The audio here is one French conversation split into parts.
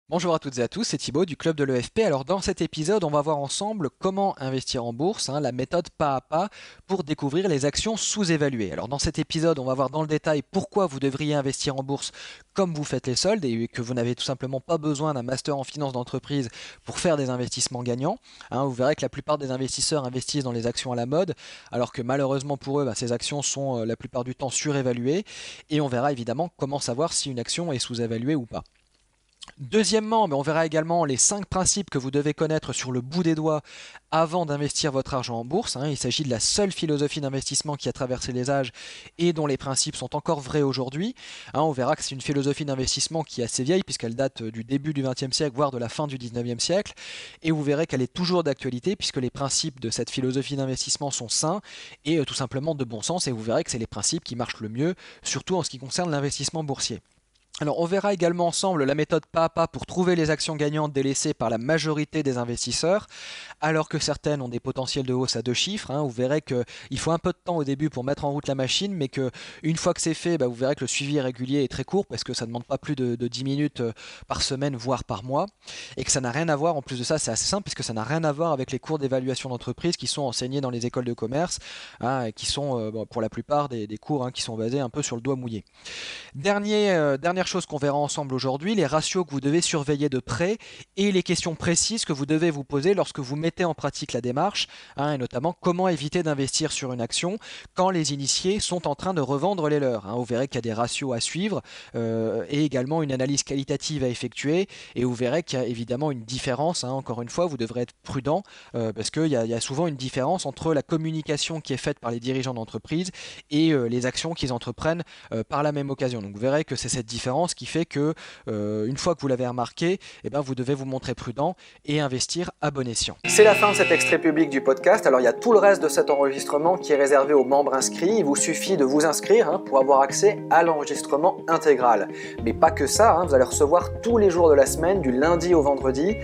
Bonjour à toutes et à tous, c'est Thibaut du club de l'EFP. Alors dans cet épisode, on va voir ensemble comment investir en bourse, la méthode pas à pas pour découvrir les actions sous-évaluées. Alors dans cet épisode, on va voir dans le détail pourquoi vous devriez investir en bourse comme vous faites les soldes et que vous n'avez tout simplement pas besoin d'un master en finance d'entreprise pour faire des investissements gagnants. Vous verrez que la plupart des investisseurs investissent dans les actions à la mode, alors que malheureusement pour eux, ces actions sont la plupart du temps surévaluées. Et on verra évidemment comment savoir si une action est sous-évaluée ou pas. Deuxièmement, on verra également les 5 principes que vous devez connaître sur le bout des doigts avant d'investir votre argent en bourse. Il s'agit de la seule philosophie d'investissement qui a traversé les âges et dont les principes sont encore vrais aujourd'hui. On verra que c'est une philosophie d'investissement qui est assez vieille puisqu'elle date du début du XXe siècle, voire de la fin du XIXe siècle. Et vous verrez qu'elle est toujours d'actualité puisque les principes de cette philosophie d'investissement sont sains et tout simplement de bon sens. Et vous verrez que c'est les principes qui marchent le mieux, surtout en ce qui concerne l'investissement boursier. Alors, on verra également ensemble la méthode pas à pas pour trouver les actions gagnantes délaissées par la majorité des investisseurs, alors que certaines ont des potentiels de hausse à 2 chiffres. Vous verrez qu'il faut un peu de temps au début pour mettre en route la machine, mais qu'une fois que c'est fait, vous verrez que le suivi régulier est très court parce que ça ne demande pas plus de 10 minutes par semaine, voire par mois, et que ça n'a rien à voir, en plus de ça, c'est assez simple, puisque ça n'a rien à voir avec les cours d'évaluation d'entreprise qui sont enseignés dans les écoles de commerce, et qui sont pour la plupart des cours qui sont basés un peu sur le doigt mouillé. Dernière chose qu'on verra ensemble aujourd'hui, les ratios que vous devez surveiller de près et les questions précises que vous devez vous poser lorsque vous mettez en pratique la démarche, et notamment comment éviter d'investir sur une action quand les initiés sont en train de revendre les leurs. Vous verrez qu'il y a des ratios à suivre et également une analyse qualitative à effectuer et vous verrez qu'il y a évidemment une différence. Encore une fois, vous devrez être prudent parce qu'il y a souvent une différence entre la communication qui est faite par les dirigeants d'entreprise et les actions qu'ils entreprennent par la même occasion. Donc vous verrez que c'est cette différence qui fait que une fois que vous l'avez remarqué, vous devez vous montrer prudent et investir à bon escient. C'est la fin de cet extrait public du podcast. Alors il y a tout le reste de cet enregistrement qui est réservé aux membres inscrits. Il vous suffit de vous inscrire pour avoir accès à l'enregistrement intégral. Mais pas que ça, vous allez recevoir tous les jours de la semaine, du lundi au vendredi,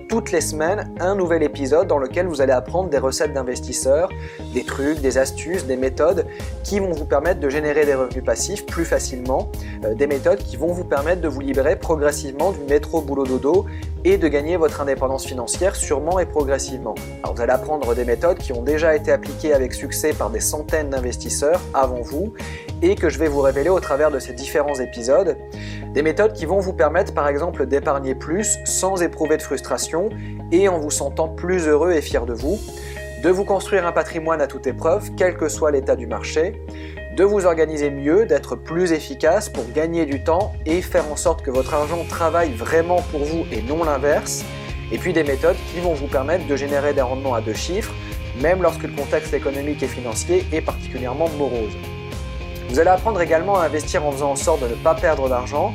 toutes les semaines, un nouvel épisode dans lequel vous allez apprendre des recettes d'investisseurs, des trucs, des astuces, des méthodes qui vont vous permettre de générer des revenus passifs plus facilement, des méthodes qui vont vous permettre de vous libérer progressivement du métro boulot dodo et de gagner votre indépendance financière sûrement et progressivement. Alors vous allez apprendre des méthodes qui ont déjà été appliquées avec succès par des centaines d'investisseurs avant vous et que je vais vous révéler au travers de ces différents épisodes. Des méthodes qui vont vous permettre par exemple d'épargner plus sans éprouver de frustration et en vous sentant plus heureux et fier de vous, de vous construire un patrimoine à toute épreuve, quel que soit l'état du marché, de vous organiser mieux, d'être plus efficace pour gagner du temps et faire en sorte que votre argent travaille vraiment pour vous et non l'inverse, et puis des méthodes qui vont vous permettre de générer des rendements à 2 chiffres, même lorsque le contexte économique et financier est particulièrement morose. Vous allez apprendre également à investir en faisant en sorte de ne pas perdre d'argent,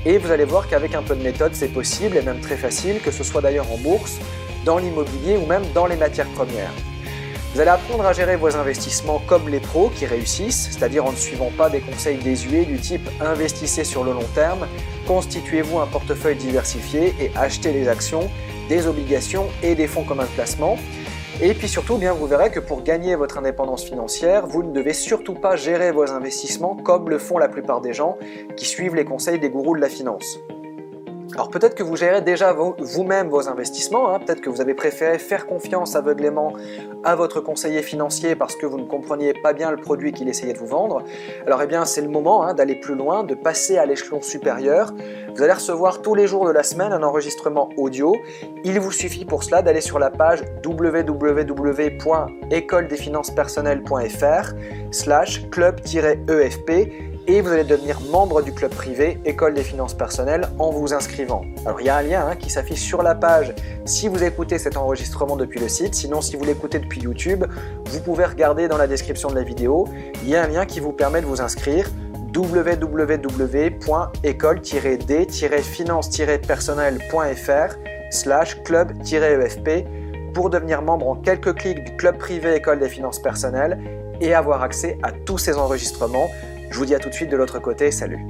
et vous allez voir qu'avec un peu de méthode, c'est possible et même très facile, que ce soit d'ailleurs en bourse, dans l'immobilier ou même dans les matières premières. Vous allez apprendre à gérer vos investissements comme les pros qui réussissent, c'est-à-dire en ne suivant pas des conseils désuets du type investissez sur le long terme, constituez-vous un portefeuille diversifié et achetez des actions, des obligations et des fonds communs de placement. Et puis surtout, vous verrez que pour gagner votre indépendance financière, vous ne devez surtout pas gérer vos investissements comme le font la plupart des gens qui suivent les conseils des gourous de la finance. Alors peut-être que vous gérez déjà vous-même vos investissements, peut-être que vous avez préféré faire confiance aveuglément à votre conseiller financier parce que vous ne compreniez pas bien le produit qu'il essayait de vous vendre. Alors c'est le moment d'aller plus loin, de passer à l'échelon supérieur. Vous allez recevoir tous les jours de la semaine un enregistrement audio. Il vous suffit pour cela d'aller sur la page www.écoledesfinances-personnelles.fr/club-efp et vous allez devenir membre du club privé École des finances personnelles en vous inscrivant. Alors il y a un lien qui s'affiche sur la page si vous écoutez cet enregistrement depuis le site, sinon si vous l'écoutez depuis YouTube, vous pouvez regarder dans la description de la vidéo, il y a un lien qui vous permet de vous inscrire www.école-d-finance-personnelle.fr/club-efp pour devenir membre en quelques clics du club privé École des finances personnelles et avoir accès à tous ces enregistrements. Je vous dis à tout de suite de l'autre côté, salut.